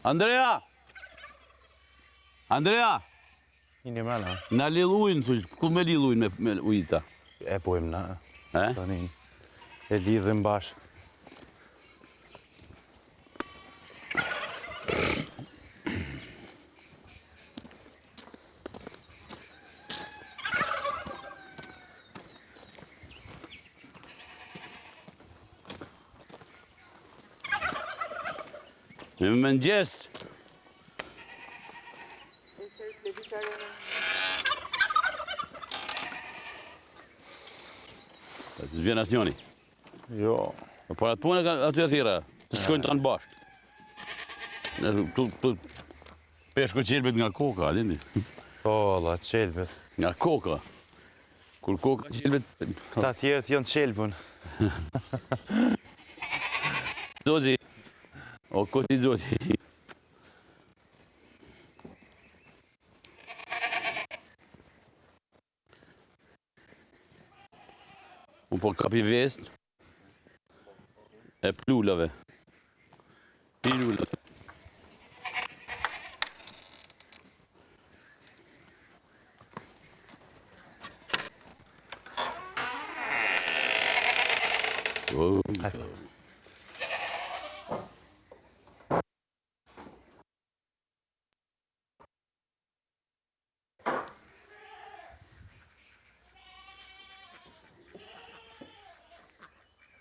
Andrea! Andrea! Një mrena. Na lidh ujnë, ku me lidh ujnë me ujita? E pojmë na. E? Tanin. E lidhëm bashkë. Me mëngjes. Të zvjen asnjoni. Jo. Po atë punë aty e thira, të shkojnë të anë bashkë. Tu peshko qelbet nga koka, dini? O, Allah, qelbet. Nga koka. Kur koka qelbet... Ta tjerët janë qelbën. Zozi. O, koti zozi. Unë po kapi vest e plullave. Plullave. Oh.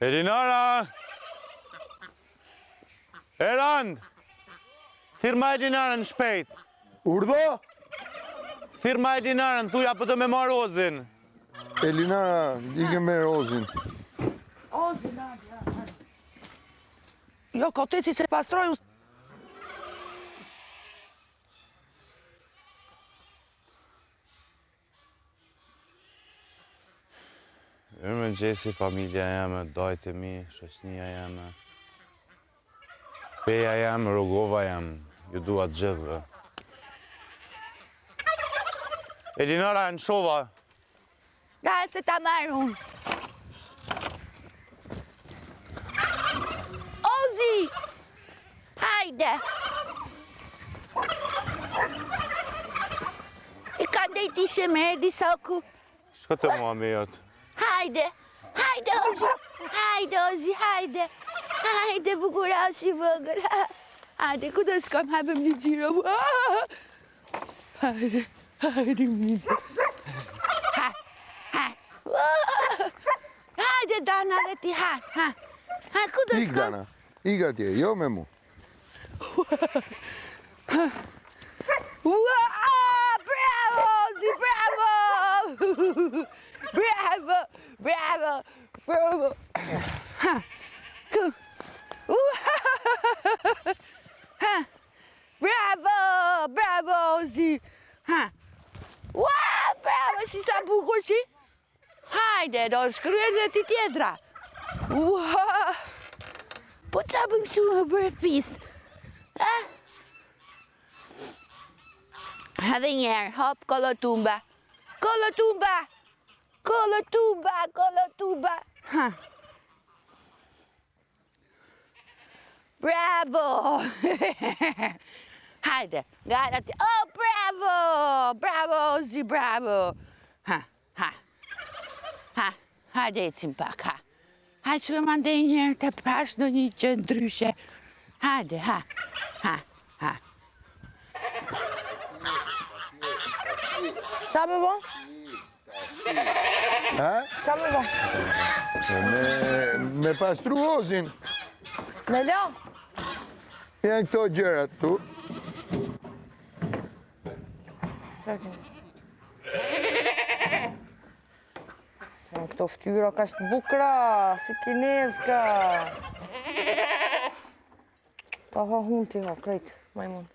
Elinara! Erand! Thirma Elinarën shpejt. Urdhë? Thirma Elinarën, thuja për të me marë Ozin. Elinara, ike me Ozin. Ozin, jo, koteci se pastroj. Mëngjesi, familja jeme, dajtë mi, shoqënia jeme. Peja jeme, rogova jeme, ju dua të gjithve. Elinara, në shova. Nga se ta marrë unë. Ozi! Hajde! I ka ndejti se merdi soku. Shko të mua me jotë. Hajde! Hajde, Ozi! Hajde, Ozi, hajde! Hajde, bukura si vëgër. Hajde, ku të s'kam hapëm një gjiro. Hajde, hajde, mjë. Hajde, Dana, dhe ti, ha. Ku të Ik, s'kam? Dana. Ik atje, jo me mu. Bravo, Ozi, bravo! Bravo, bravo, bravo. Bravo, bravo, Ozi. Ua, bravo, si sa bukur si. Hajde, do shkryet dhe ti tjetra. Ua, po ca bën kështu më bërë pis. Edhe njerë, hop, kolotumba. Kolotumba! Kolotumba, kolotumba. Bravo! Hajde, gara ti. Oh, bravo! Bravo, Ozi, bravo! Hajde, ecim pak, ha. Hajde që më ndej njerë të prash në një që ndryshe. Hajde, ha. Qa me bon? Ha? Qa me bon? Me pastru Ozin. Me lo? Janë këto gjërat tu. Këto ftyra ka shtë bukra, si kinezka. Pa ha hun ti ha, krejt, majmun.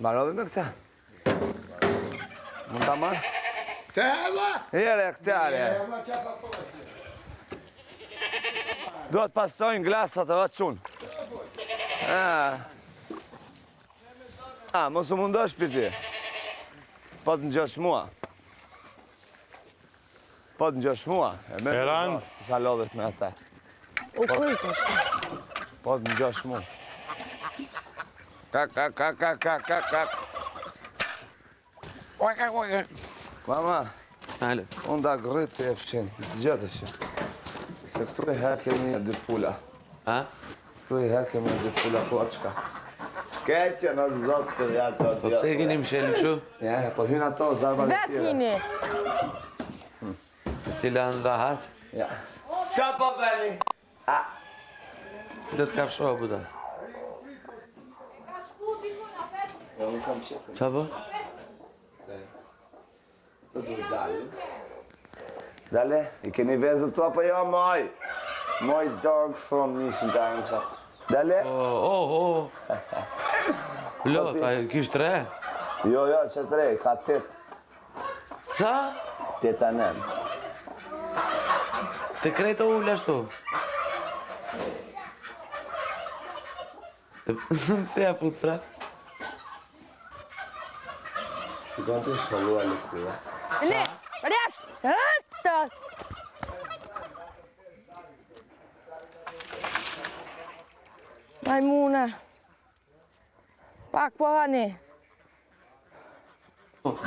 Mbarove me këta. Mund ta marr? Te heva! Jere, këta, do të pasojnë glasat e vetë qunë. Mos u mundosh piti. Po të ngjosh mua. Po të ngjosh mua. Eran. Si sa lodhet me ata. U kujtës. Po të ngjosh mua. Kak. Mama, Hale. unë da gërrit të e fqenë, të gjëtë që. Se këtu i herë kemi dy pula. Ha? Këtu i herë kemi dy pula koçka. Keqë në zotë që ja të Po pse e keni mshelë kështu? Ja, po hynë ato, zarba dhe Vetë tjera. jini. Si lanë rahat? Ja. Qa po bëni? Dhe të kafshohë buda. Ja, unë kam qepë. Qa po? Të duhet dalë. Dale, i keni vezët tu apo jo, moj? Moj dog shumë nishin të angësha. Dale? Lo, ka kish 3? Jo, që 3, ka 8. Sa? 8 anem. Të krejtë u lashtu? Pse ja put pra? Shikon të shkollua lësku, ja? Ne, rjash! Hëtë! Majmune. Pak po hani.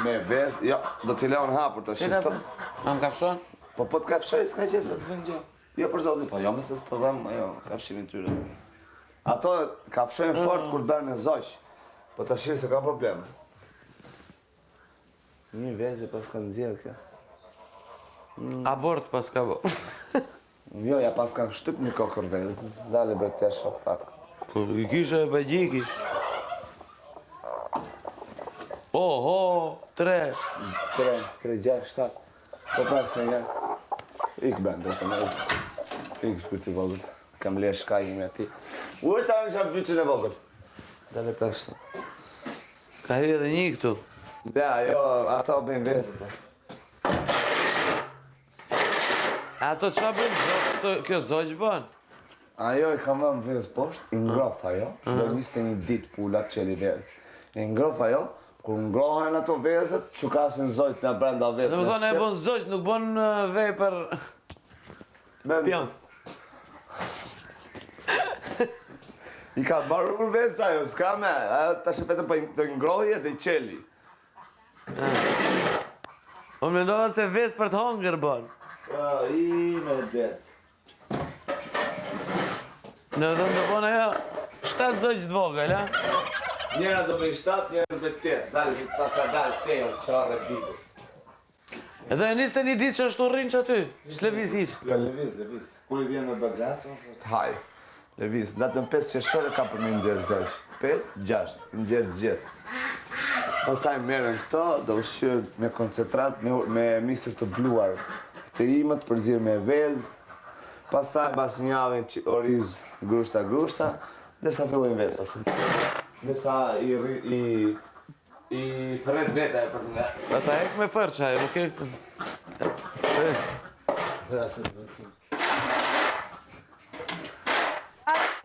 Me vez, jo, do t'i leon hapur të Qëta po? shqipto. Ma më kafshon? Po të kafshoj, s'ka që se s'bën gjë. Jo për zotin, po jo me se s'të dhem, jo, kafshimin tyre. Ato kafshojnë fort kur bërë në zoq, po të shqirë se ka problem. Një vezë pas ka nëzirë kjo. Abort pas ka bo. Jo, ja pas kanë shtyp një kokër vezë. Dale bre t'ja shoh pak. Po i kishe e bëgjikish. 3. 3, 6, 7. Po pak se nga. Ik bëndë, se nga. Ik shpyti vogël. Kam le shka imi ati. Ujta në kisha byqin e vogël. Dale të ashtu. Ka hy edhe një këtu. Ja, jo, ato bëjnë vezët. Ato qa bëjnë? Kjo zogj bën? Ajo i kam vëmë vezë poshtë, i ngrof ajo, do njiste një ditë pullat qeli vezë. I ngrof ajo, kur ngrohen ato vezët, që kasin zojt në brenda vetë. Në më thonë e bon zogj, nuk bon vej për pjam. I ka marrë për vezët ajo, s'ka me, ajo ta shepetën për të ngrohje dhe i qeli. Unë mendova se vez për të hongër bën. I me detë. Në dhe më bon ajo 7 zogj të vogël, ha? Njëra do bëj 7, njëra do bëj 8. Dalë, pas ka dalë këtejë, qarë e bibës. Edhe e niste një ditë që ashtu rrinë që aty, që leviz hiq. Ja, leviz. Kur i vjen me baglasë, të haj. Leviz, datën 5 qeshore ka për me nxerë zërsh. 5, 6, nxerë gjithë. Pastaj merren këto, do ushqyën me koncentrat, me misër të bluar të imët, përzirë me vezë. Pastaj pas një javë që oriz grushta, derisa fillojnë vetë pasë. Derisa i thret vete e për nga. Ata ek me fërqa, nuk e...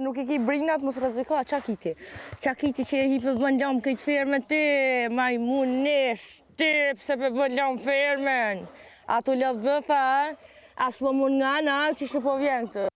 Nuk i ki brinat, mos rreziko, qa kiti? Qa kiti që e hipë bën lam këtë ferme ti, majmunesh, ti pse për bën lam fermen. Ato lëdh bëfa, as po mund nga na, kishtë po vjen këtë.